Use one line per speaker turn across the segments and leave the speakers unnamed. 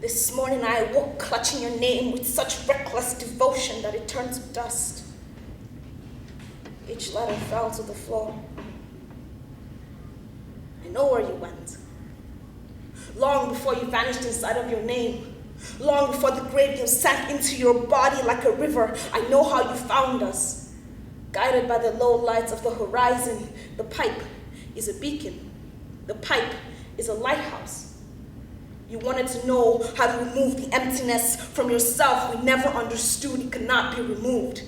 This morning I awoke clutching your name with such reckless devotion that it turned to dust. Each letter fell to the floor. I know where you went. Long before you vanished inside of your name, long before the gradient sank into your body like a river, I know how you found us. Guided by the low lights of the horizon, the pipe is a beacon. The pipe is a lighthouse. You wanted to know how to remove the emptiness from yourself we never understood it could not be removed.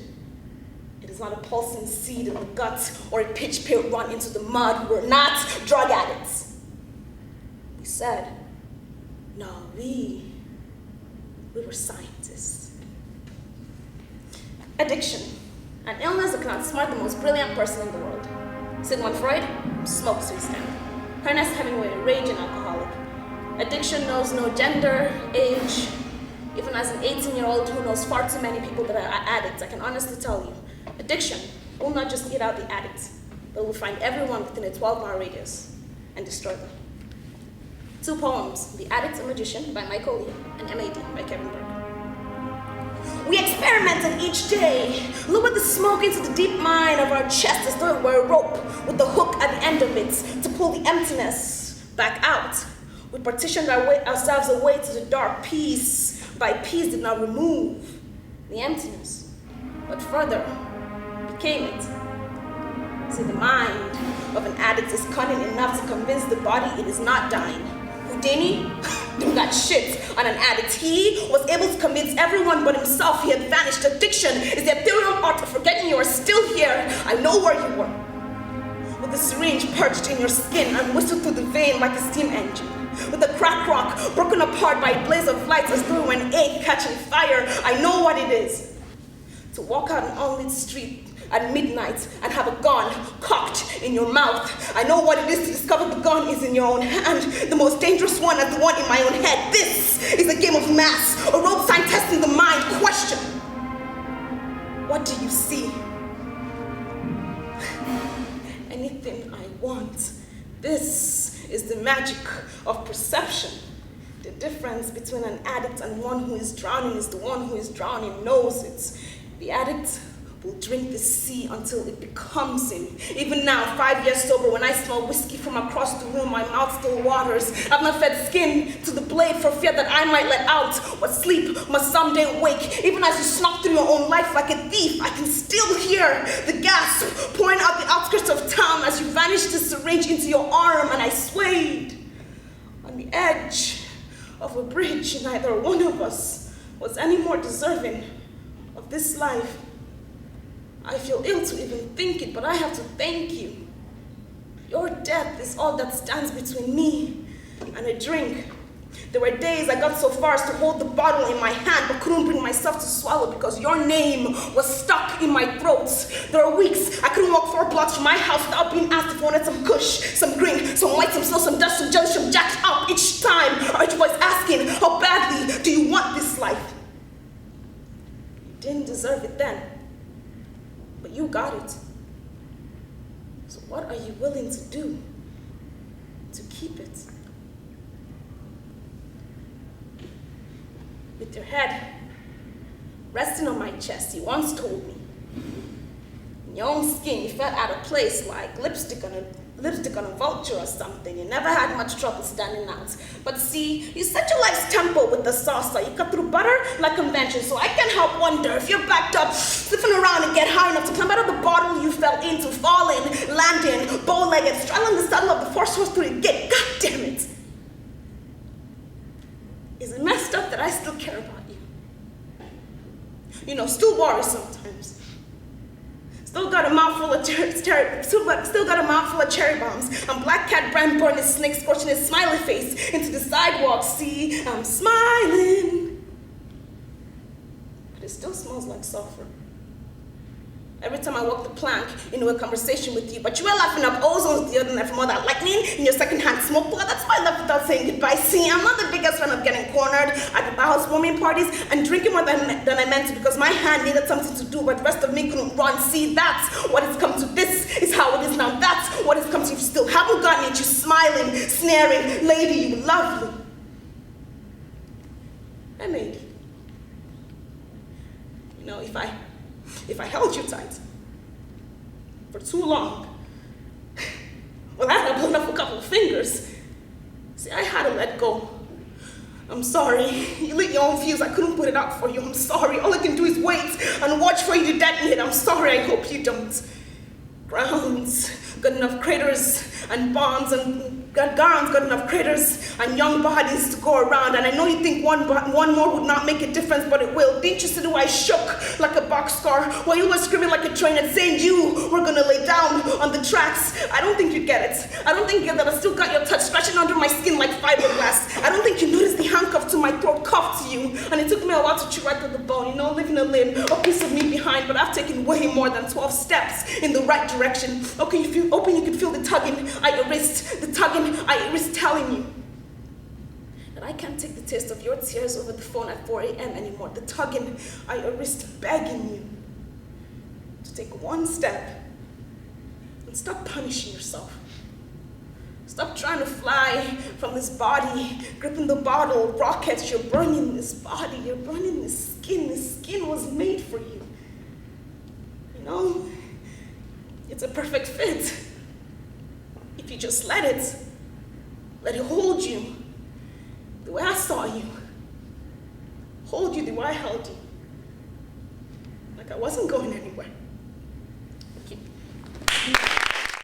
It is not a pulsing seed in the gut or a pitch pit run into the mud. We're not drug addicts. We said, no, we were scientists. Addiction, an illness that can outsmart the most brilliant person in the world. Sigmund Freud, smoke to his end. Ernest Hemingway, raging alcoholic. Addiction knows no gender, age. Even as an 18-year-old who knows far too many people that are addicts, I can honestly tell you, addiction will not just eat out the addicts, but will find everyone within a 12-mile radius and destroy them. 2 poems, The Addict and Magician by Michael Lee and M80 by Kevin Burke. We experimented each day, lowered the smoke into the deep mine of our chest as though it were a rope with the hook at the end of it to pull the emptiness back out. We partitioned ourselves away to the dark piece by piece did not remove the emptiness, but further became it. See, the mind of an addict is cunning enough to convince the body it is not dying. Houdini do that shit on an addict. He was able to convince everyone but himself he had vanished. Addiction is the ethereal art of forgetting you are still here. I know where you were. With the syringe perched in your skin and whistled through the vein like a steam engine. With the crack rock broken apart by a blaze of lights as though an egg catching fire. I know what it is. To walk out an unlit street at midnight and have a gun cocked in your mouth. I know what it is to discover the gun is in your own hand. The most dangerous one is the one in my own head. This is a game of mass, a road sign testing the mind. Question: what do you see? Anything I want. This is the magic of perception. The difference between an addict and one who is drowning is the one who is drowning knows it. The addict will drink the sea until it becomes him. Even now, 5 years sober, when I smell whiskey from across the room, my mouth still waters. I've not fed skin to the blade for fear that I might let out what sleep must someday wake. Even as you snuck through your own life like a thief, I can still hear the gasp pouring out the outskirts of town as you vanished the syringe into your arm and I swayed on the edge of a bridge. Neither one of us was any more deserving of this life. I feel ill to even think it, but I have to thank you. Your death is all that stands between me and a drink. There were days I got so far as to hold the bottle in my hand, but couldn't bring myself to swallow because your name was stuck in my throat. There were weeks I couldn't walk 4 blocks from my house without being asked if I wanted some kush, some green, some white, some snow, some dust, some jelly, some jacked up. Each time I heard your voice asking, how badly do you want this life? You didn't deserve it then. But you got it. So what are you willing to do to keep it? With your head resting on my chest, you once told me, in your own skin, you felt out of place like lipstick on a vulture or something. You never had much trouble standing out. But see, you set your life's tempo with the salsa. You cut through butter like convention, so I can't help wonder if you're backed up, slipping around and get high enough to climb out of the bottle you fell into, falling, landing, bow-legged, straddling the saddle of the 4-horse through the gate. God damn it. Is it messed up that I still care about you? You know, still worry sometimes. Still got a mouthful of cherry bombs. And black cat brand burning snake scorching his smiley face into the sidewalk. See, I'm smiling. But it still smells like sulfur. Every time I walk the plank into a conversation with you, but you were laughing up ozone the other night from all that lightning in your secondhand smoke plug. That's why I left without saying goodbye. See, I'm not the biggest fan of getting cornered at the housewarming parties and drinking more than I meant to because my hand needed something to do, but the rest of me couldn't run. See, that's what it's come to. This is how it is now. That's what it's come to. You still haven't gotten it. You smiling, snaring, lady, you lovely. M80. You know, if I held you tight for too long, well, I had blown off a couple of fingers. See, I had to let go. I'm sorry. You lit your own fuse. I couldn't put it out for you. I'm sorry. All I can do is wait and watch for you to detonate. I'm sorry. I hope you don't. Grounds, got enough craters and bombs, and grounds got enough craters and young bodies to go around. And I know you think one more would not make a difference, but it will. Didn't you see the way I shook like a boxcar while you were screaming like a train and saying you were gonna lay down on the tracks? I don't think you get it. I don't think you get that I still got your touch scratching under my skin like fiberglass. I don't think you noticed the handcuff to my throat cuffed to you, and it took me a while to chew right through the bone. You know, leaving a limb, a piece of me behind, but I've taken way more than 12 steps in the right direction. Okay, you feel open, you can feel the tugging at your wrist, the tugging at your wrist telling you that I can't take the taste of your tears over the phone at 4 a.m. anymore. The tugging at your wrist begging you to take one step and stop punishing yourself. Stop trying to fly from this body, gripping the bottle, rockets. You're burning this body, you're burning this skin. This skin was made for you. You know? It's a perfect fit. If you just let it hold you the way I saw you, hold you the way I held you, like I wasn't going anywhere.